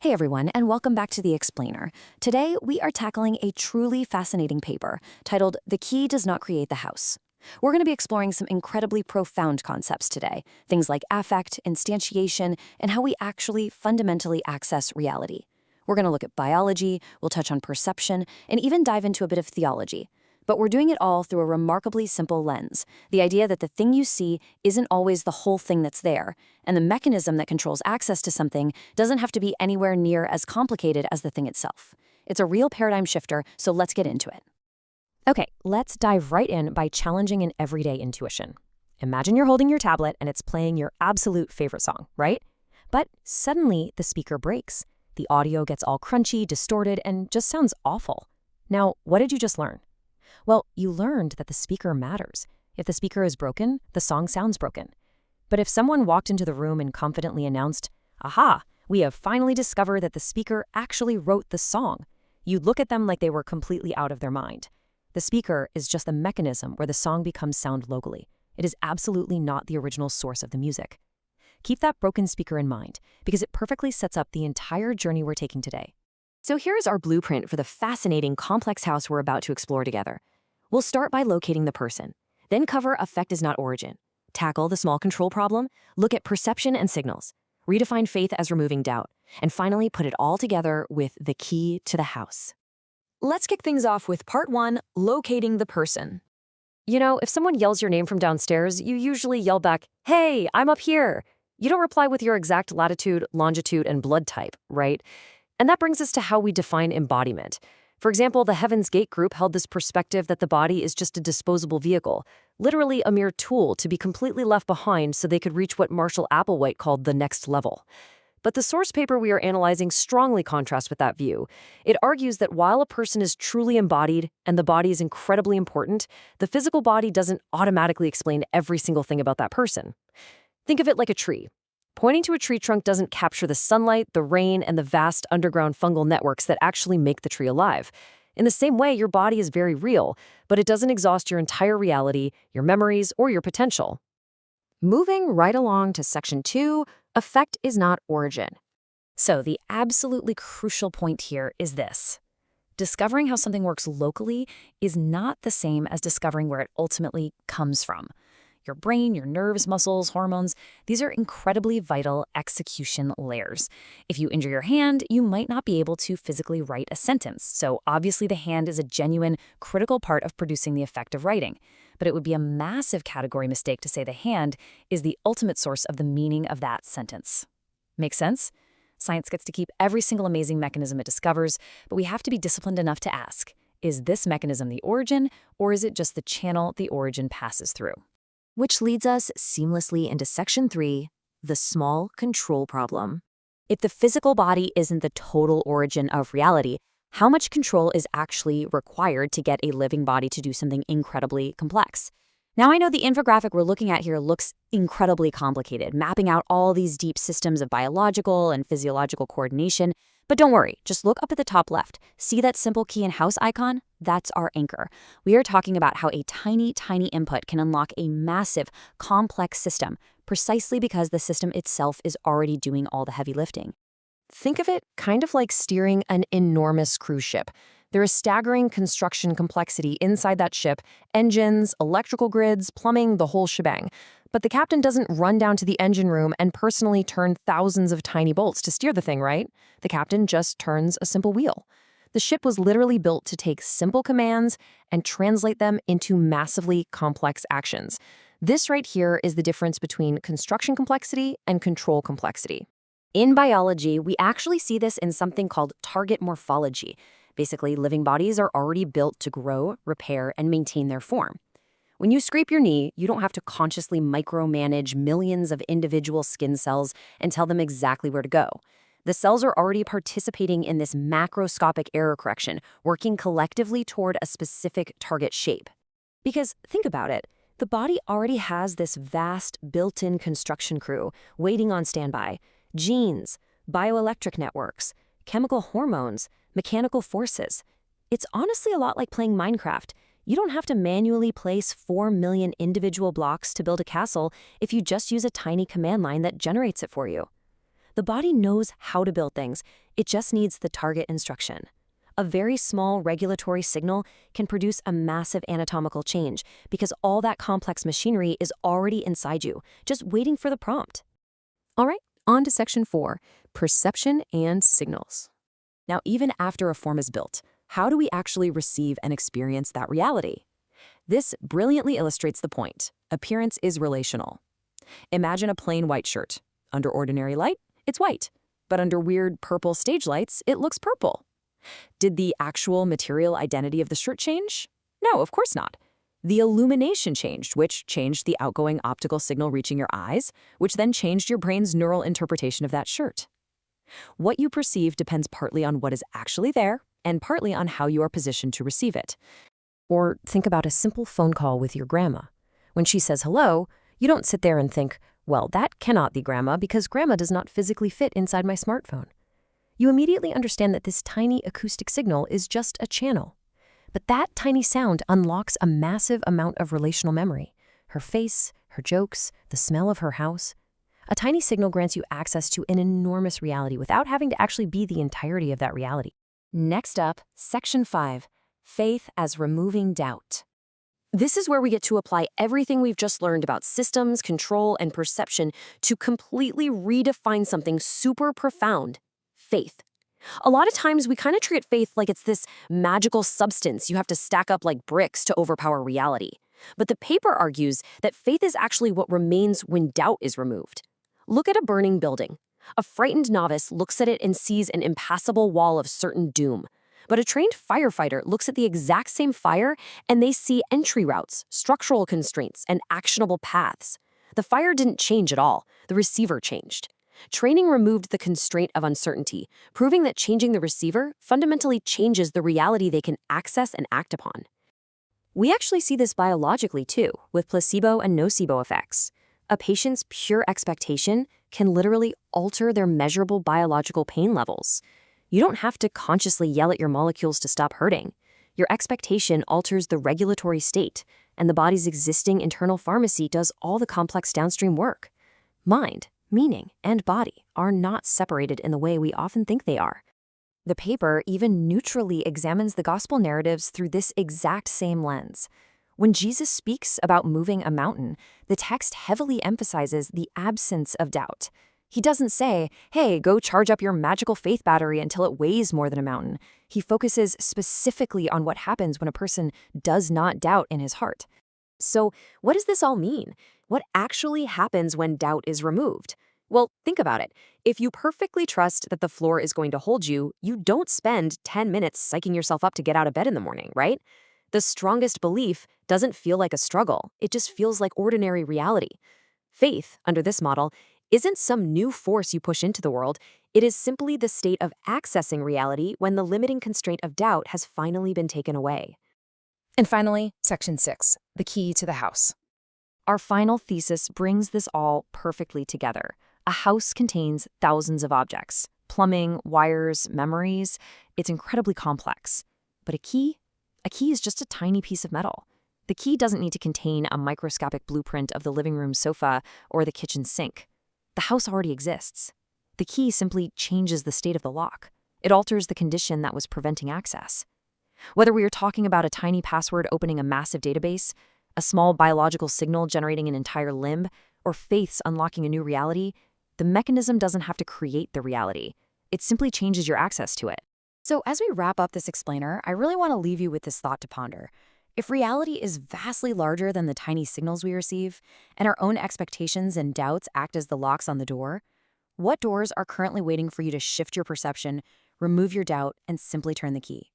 Hey everyone, and welcome back to The Explainer. Today, we are tackling a truly fascinating paper titled The Key Does Not Create the House. We're going to be exploring some incredibly profound concepts today, things like affect, instantiation, and how we actually fundamentally access reality. We're going to look at biology, we'll touch on perception, and even dive into a bit of theology. But we're doing it all through a remarkably simple lens, the idea that the thing you see isn't always the whole thing that's there, and the mechanism that controls access to something doesn't have to be anywhere near as complicated as the thing itself. It's a real paradigm shifter, so let's get into it. Okay, let's dive right in by challenging an everyday intuition. Imagine you're holding your tablet and it's playing your absolute favorite song, right? But suddenly the speaker breaks. The audio gets all crunchy, distorted, and just sounds awful. Now, what did you just learn? Well, you learned that the speaker matters. If the speaker is broken, the song sounds broken. But if someone walked into the room and confidently announced, "Aha, we have finally discovered that the speaker actually wrote the song," you'd look at them like they were completely out of their mind. The speaker is just the mechanism where the song becomes sound locally. It is absolutely not the original source of the music. Keep that broken speaker in mind, because it perfectly sets up the entire journey we're taking today. So here's our blueprint for the fascinating, complex house we're about to explore together. We'll start by locating the person, then cover affect is not origin, tackle the small control problem, look at perception and signals, redefine faith as removing doubt, and finally put it all together with the key to the house. Let's kick things off with part 1, locating the person. You know, if someone yells your name from downstairs, you usually yell back, "Hey, I'm up here." You don't reply with your exact latitude, longitude, and blood type, right? And that brings us to how we define embodiment. For example, the Heaven's Gate group held this perspective that the body is just a disposable vehicle, literally a mere tool to be completely left behind so they could reach what Marshall Applewhite called the next level. But the source paper we are analyzing strongly contrasts with that view. It argues that while a person is truly embodied and the body is incredibly important, the physical body doesn't automatically explain every single thing about that person. Think of it like a tree. Pointing to a tree trunk doesn't capture the sunlight, the rain, and the vast underground fungal networks that actually make the tree alive. In the same way, your body is very real, but it doesn't exhaust your entire reality, your memories, or your potential. Moving right along to section 2, affect is not origin. So the absolutely crucial point here is this. Discovering how something works locally is not the same as discovering where it ultimately comes from. Your brain, your nerves, muscles, hormones, these are incredibly vital execution layers. If you injure your hand, you might not be able to physically write a sentence. So obviously the hand is a genuine, critical part of producing the effect of writing. But it would be a massive category mistake to say the hand is the ultimate source of the meaning of that sentence. Make sense? Science gets to keep every single amazing mechanism it discovers, but we have to be disciplined enough to ask, is this mechanism the origin, or is it just the channel the origin passes through? Which leads us seamlessly into section 3, the small control problem. If the physical body isn't the total origin of reality, how much control is actually required to get a living body to do something incredibly complex? Now, I know the infographic we're looking at here looks incredibly complicated, mapping out all these deep systems of biological and physiological coordination. But don't worry, just look up at the top left. See that simple key and house icon? That's our anchor. We are talking about how a tiny, tiny input can unlock a massive, complex system, precisely because the system itself is already doing all the heavy lifting. Think of it kind of like steering an enormous cruise ship. There is staggering construction complexity inside that ship, engines, electrical grids, plumbing, the whole shebang. But the captain doesn't run down to the engine room and personally turn thousands of tiny bolts to steer the thing, right? The captain just turns a simple wheel. The ship was literally built to take simple commands and translate them into massively complex actions. This right here is the difference between construction complexity and control complexity. In biology, we actually see this in something called target morphology. Basically, living bodies are already built to grow, repair, and maintain their form. When you scrape your knee, you don't have to consciously micromanage millions of individual skin cells and tell them exactly where to go. The cells are already participating in this macroscopic error correction, working collectively toward a specific target shape. Because think about it, the body already has this vast built-in construction crew waiting on standby. Genes, bioelectric networks, chemical hormones, mechanical forces. It's honestly a lot like playing Minecraft. You don't have to manually place 4 million individual blocks to build a castle if you just use a tiny command line that generates it for you. The body knows how to build things. It just needs the target instruction. A very small regulatory signal can produce a massive anatomical change because all that complex machinery is already inside you, just waiting for the prompt. All right, on to section 4, perception and signals. Now, even after a form is built, how do we actually receive and experience that reality? This brilliantly illustrates the point. Appearance is relational. Imagine a plain white shirt. Under ordinary light, it's white. But under weird purple stage lights, it looks purple. Did the actual material identity of the shirt change? No, of course not. The illumination changed, which changed the outgoing optical signal reaching your eyes, which then changed your brain's neural interpretation of that shirt. What you perceive depends partly on what is actually there and partly on how you are positioned to receive it. Or think about a simple phone call with your grandma. When she says hello, you don't sit there and think, well, that cannot be grandma because grandma does not physically fit inside my smartphone. You immediately understand that this tiny acoustic signal is just a channel. But that tiny sound unlocks a massive amount of relational memory. Her face, her jokes, the smell of her house. A tiny signal grants you access to an enormous reality without having to actually be the entirety of that reality. Next up, section 5, faith as removing doubt. This is where we get to apply everything we've just learned about systems, control, and perception to completely redefine something super profound: faith. A lot of times we kind of treat faith like it's this magical substance you have to stack up like bricks to overpower reality. But the paper argues that faith is actually what remains when doubt is removed. Look at a burning building. A frightened novice looks at it and sees an impassable wall of certain doom. But a trained firefighter looks at the exact same fire and they see entry routes, structural constraints, and actionable paths. The fire didn't change at all. The receiver changed. Training removed the constraint of uncertainty, proving that changing the receiver fundamentally changes the reality they can access and act upon. We actually see this biologically too, with placebo and nocebo effects. A patient's pure expectation can literally alter their measurable biological pain levels. You don't have to consciously yell at your molecules to stop hurting. Your expectation alters the regulatory state, and the body's existing internal pharmacy does all the complex downstream work. Mind, meaning, and body are not separated in the way we often think they are. The paper even neutrally examines the gospel narratives through this exact same lens. When Jesus speaks about moving a mountain, the text heavily emphasizes the absence of doubt. He doesn't say, hey, go charge up your magical faith battery until it weighs more than a mountain. He focuses specifically on what happens when a person does not doubt in his heart. So, what does this all mean? What actually happens when doubt is removed? Well, think about it. If you perfectly trust that the floor is going to hold you, you don't spend 10 minutes psyching yourself up to get out of bed in the morning, right? The strongest belief doesn't feel like a struggle. It just feels like ordinary reality. Faith, under this model, isn't some new force you push into the world. It is simply the state of accessing reality when the limiting constraint of doubt has finally been taken away. And finally, section 6, the key to the house. Our final thesis brings this all perfectly together. A house contains thousands of objects, plumbing, wires, memories. It's incredibly complex. But a key is just a tiny piece of metal. The key doesn't need to contain a microscopic blueprint of the living room sofa or the kitchen sink. The house already exists. The key simply changes the state of the lock. It alters the condition that was preventing access. Whether we are talking about a tiny password opening a massive database, a small biological signal generating an entire limb, or faiths unlocking a new reality, the mechanism doesn't have to create the reality. It simply changes your access to it. So as we wrap up this explainer, I really want to leave you with this thought to ponder. If reality is vastly larger than the tiny signals we receive, and our own expectations and doubts act as the locks on the door, what doors are currently waiting for you to shift your perception, remove your doubt, and simply turn the key?